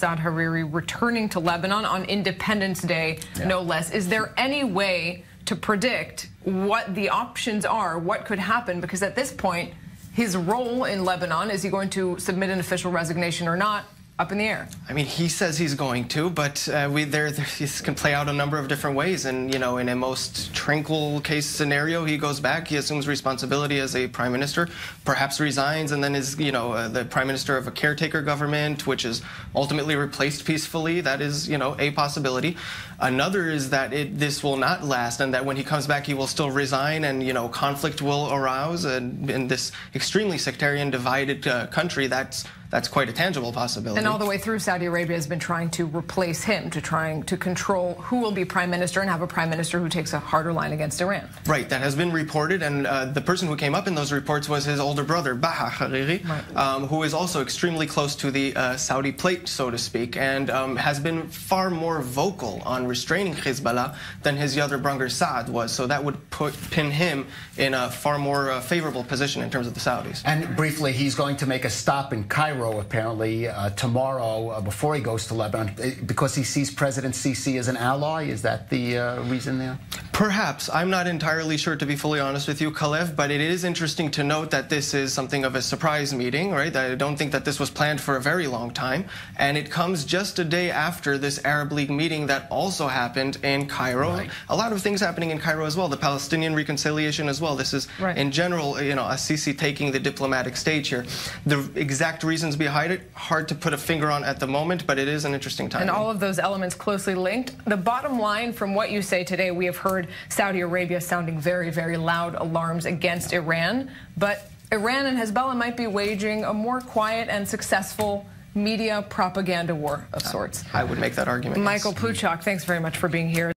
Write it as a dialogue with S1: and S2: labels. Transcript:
S1: Hariri returning to Lebanon on Independence Day, no less. Is there any way to predict what the options are, what could happen? Because at this point, his role in Lebanon, is he going to submit an official resignation or not? Up in the air.
S2: I mean, he says he's going to, but this can play out a number of different ways. And, you know, in a most tranquil case scenario, he goes back, he assumes responsibility as a prime minister, perhaps resigns, and then is, you know, the prime minister of a caretaker government, which is ultimately replaced peacefully. That is, you know, a possibility. Another is that this will not last, and that when he comes back, he will still resign, and, you know, conflict will arouse. And in this extremely sectarian, divided country, that's quite a tangible possibility.
S1: And all the way through, Saudi Arabia has been trying to replace him, trying to control who will be prime minister and have a prime minister who takes a harder line against Iran.
S2: Right, that has been reported, and the person who came up in those reports was his older brother, Bahai, Hariri, who is also extremely close to the Saudi plate, so to speak, and has been far more vocal on restraining Hezbollah than his younger brother Saad was. So that would pin him in a far more favorable position in terms of the Saudis.
S3: And briefly, he's going to make a stop in Cairo apparently tomorrow before he goes to Lebanon, because he sees President Sisi as an ally. Is that the reason there?
S2: Perhaps. I'm not entirely sure, to be fully honest with you, Kalev, but it is interesting to note that this is something of a surprise meeting, right? I don't think that this was planned for a very long time, and it comes just a day after this Arab League meeting that also happened in Cairo.
S3: Right.
S2: A lot of things happening in Cairo as well, the Palestinian reconciliation as well. This is, in general, you know, Sisi taking the diplomatic stage here. The exact reasons behind it, hard to put a finger on at the moment, but it is an interesting time.
S1: And all of those elements closely linked. The bottom line from what you say today, we have heard Saudi Arabia sounding very, very loud alarms against Iran, but Iran and Hezbollah might be waging a more quiet and successful media propaganda war of sorts.
S2: I would make that argument.
S1: Michael Puchok, thanks very much for being here.